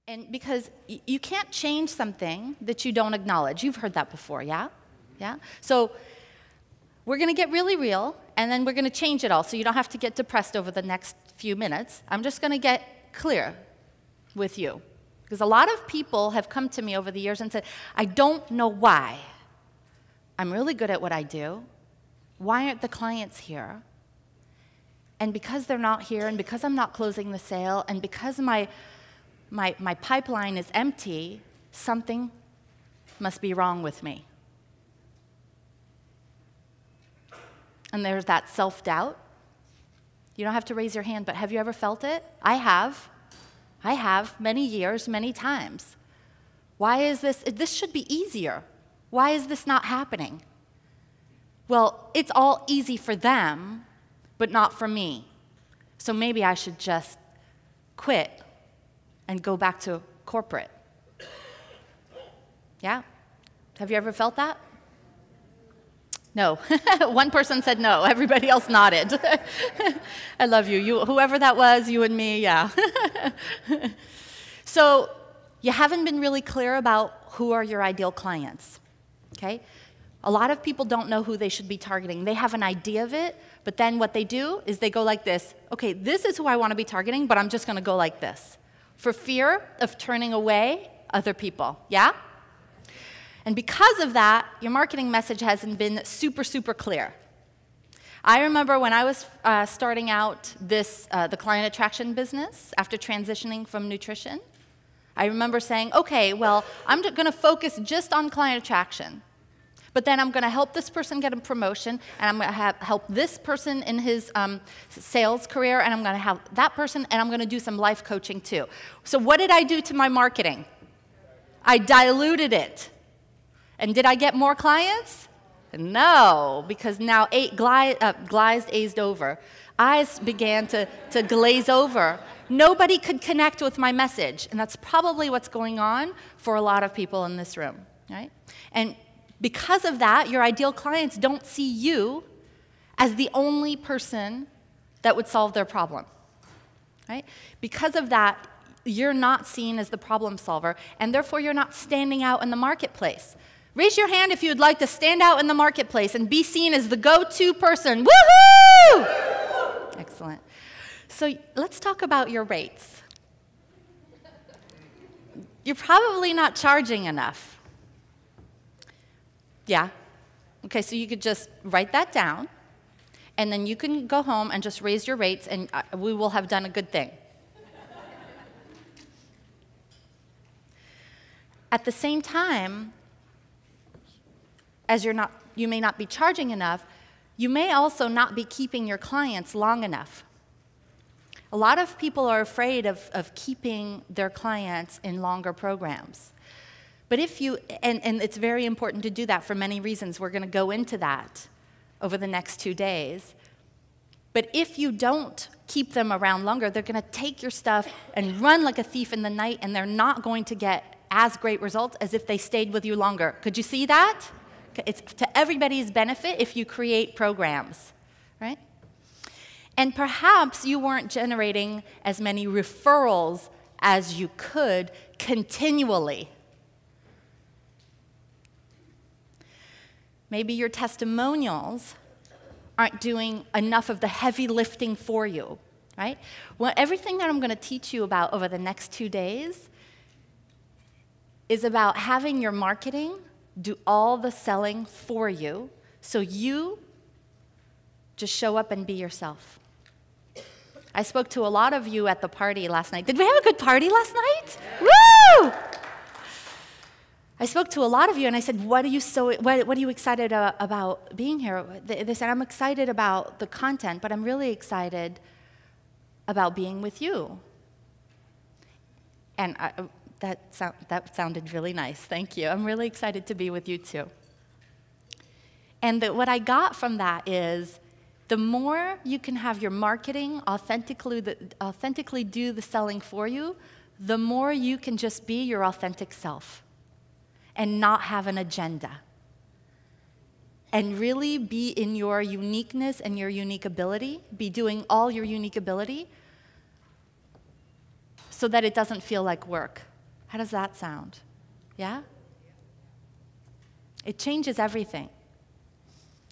And because you can't change something that you don't acknowledge. You've heard that before, yeah? Yeah? So we're going to get really real, and then we're going to change it all, so you don't have to get depressed over the next few minutes. I'm just going to get clear with you. Because a lot of people have come to me over the years and said, I don't know why. I'm really good at what I do. Why aren't the clients here? And because they're not here, and because I'm not closing the sale, and because my pipeline is empty, something must be wrong with me. And there's that self-doubt. You don't have to raise your hand, but have you ever felt it? I have. I have, many years, many times. Why is this? This should be easier. Why is this not happening? Well, it's all easy for them, but not for me. So maybe I should just quit and go back to corporate. Yeah? Have you ever felt that? No. One person said no. Everybody else nodded. I love you. Whoever that was, you and me, yeah. So you haven't been really clear about who are your ideal clients, okay? A lot of people don't know who they should be targeting. They have an idea of it, but then what they do is they go like this. Okay, this is who I want to be targeting, but I'm just going to go like this, for fear of turning away other people, yeah? And because of that, your marketing message hasn't been super, super clear. I remember when I was starting out the client attraction business after transitioning from nutrition, I remember saying, okay, well, I'm going to focus just on client attraction. But then I'm going to help this person get a promotion, and I'm going to help this person in his sales career, and I'm going to help that person, and I'm going to do some life coaching too. So what did I do to my marketing? I diluted it. And did I get more clients? No, because now glazed, azed over. Eyes began to glaze over. Nobody could connect with my message, and that's probably what's going on for a lot of people in this room, right? And because of that, your ideal clients don't see you as the only person that would solve their problem, right? Because of that, you're not seen as the problem solver, and therefore you're not standing out in the marketplace. Raise your hand if you would like to stand out in the marketplace and be seen as the go-to person. Woohoo! Excellent. So let's talk about your rates. You're probably not charging enough. Yeah? Okay, so you could just write that down, and then you can go home and just raise your rates, and we will have done a good thing. At the same time, as you may not be charging enough, you may also not be keeping your clients long enough. A lot of people are afraid of keeping their clients in longer programs. But if you, and it's very important to do that for many reasons. We're going to go into that over the next 2 days. But if you don't keep them around longer, they're going to take your stuff and run like a thief in the night, and they're not going to get as great results as if they stayed with you longer. Could you see that? It's to everybody's benefit if you create programs, right? And perhaps you weren't generating as many referrals as you could continually. Maybe your testimonials aren't doing enough of the heavy lifting for you, right? Well, everything that I'm going to teach you about over the next 2 days is about having your marketing do all the selling for you, so you just show up and be yourself. I spoke to a lot of you at the party last night. Did we have a good party last night? Woo! I spoke to a lot of you, and I said, what are you excited about being here? They said, I'm excited about the content, but I'm really excited about being with you. And that sounded really nice. Thank you. I'm really excited to be with you too. And what I got from that is the more you can have your marketing authentically do the selling for you, the more you can just be your authentic self and not have an agenda. And really be in your uniqueness and your unique ability, be doing all your unique ability so that it doesn't feel like work. How does that sound? Yeah? It changes everything.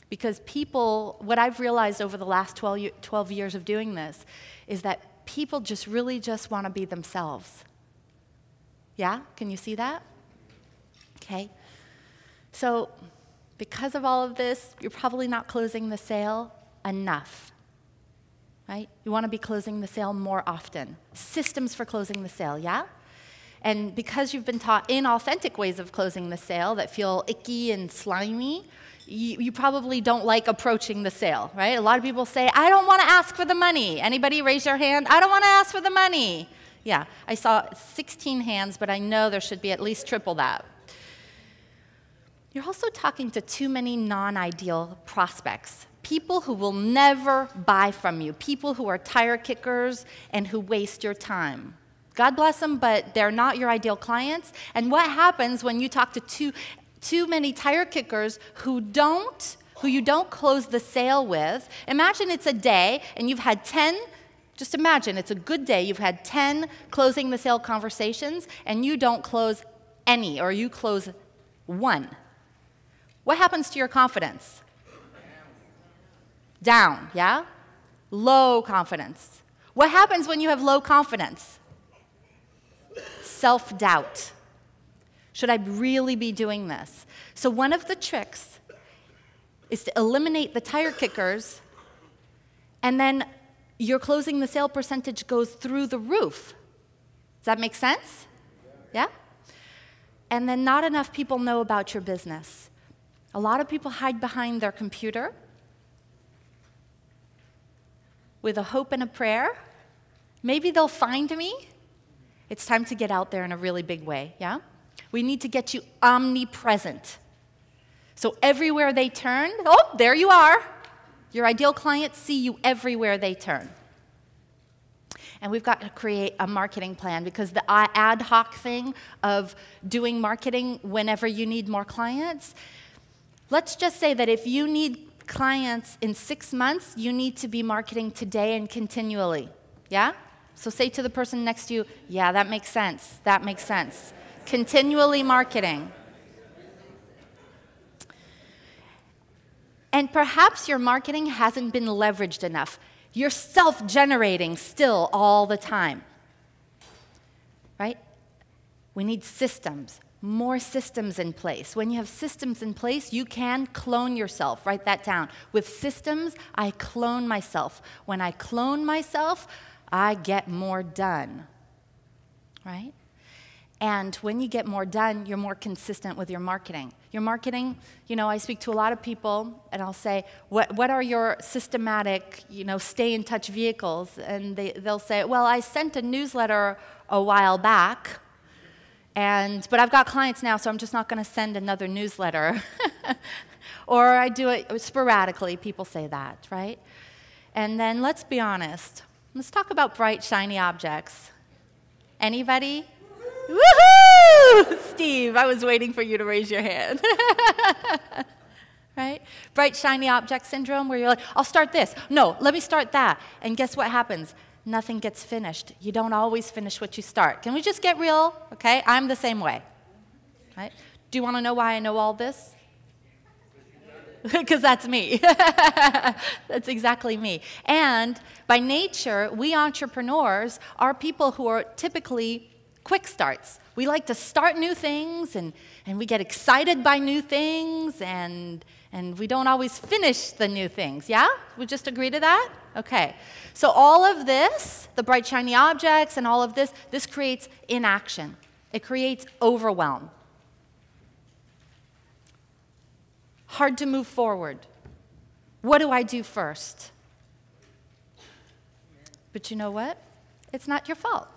Because people, what I've realized over the last 12 years of doing this is that people just really just want to be themselves. Yeah? Can you see that? Okay. So, because of all of this, you're probably not closing the sale enough. Right? You want to be closing the sale more often. Systems for closing the sale, yeah? And because you've been taught inauthentic ways of closing the sale that feel icky and slimy, you probably don't like approaching the sale, right? A lot of people say, I don't want to ask for the money. Anybody raise your hand? I don't want to ask for the money. Yeah, I saw 16 hands, but I know there should be at least triple that. You're also talking to too many non-ideal prospects. People who will never buy from you. People who are tire kickers and who waste your time. God bless them, but they're not your ideal clients. And what happens when you talk to too many tire kickers who you don't close the sale with? Imagine it's a day and you've had 10, just imagine it's a good day, you've had 10 closing the sale conversations and you don't close any, or you close one. What happens to your confidence? Down, yeah? Low confidence. What happens when you have low confidence? Self-doubt. Should I really be doing this? So one of the tricks is to eliminate the tire kickers, and then your closing the sale percentage goes through the roof. Does that make sense? Yeah? And then not enough people know about your business. A lot of people hide behind their computer with a hope and a prayer. Maybe they'll find me. It's time to get out there in a really big way, yeah? We need to get you omnipresent. So everywhere they turn, oh, there you are. Your ideal clients see you everywhere they turn. And we've got to create a marketing plan, because the ad hoc thing of doing marketing whenever you need more clients, let's just say that if you need clients in 6 months, you need to be marketing today and continually, yeah? So say to the person next to you, yeah, that makes sense, that makes sense. Continually marketing. And perhaps your marketing hasn't been leveraged enough. You're self-generating still all the time, right? We need systems, more systems in place. When you have systems in place, you can clone yourself. Write that down. With systems, I clone myself. When I clone myself, I get more done, right? And when you get more done, you're more consistent with your marketing. Your marketing, you know, I speak to a lot of people, and I'll say, what are your systematic, stay-in-touch vehicles? And they'll say, well, I sent a newsletter a while back, but I've got clients now, so I'm just not going to send another newsletter. Or I do it sporadically. People say that, right? And then let's be honest. Let's talk about bright, shiny objects. Anybody? Woohoo! Steve, I was waiting for you to raise your hand. Right? Bright, shiny object syndrome, where you're like, I'll start this. No, let me start that. And guess what happens? Nothing gets finished. You don't always finish what you start. Can we just get real? Okay? I'm the same way. Right? Do you want to know why I know all this? Because that's me. That's exactly me. And by nature, we entrepreneurs are people who are typically quick starts. We like to start new things, and we get excited by new things, and we don't always finish the new things, yeah? We just agree to that? Okay. So all of this, the bright, shiny objects and all of this creates inaction. It creates overwhelm. Hard to move forward. What do I do first? But you know what? It's not your fault.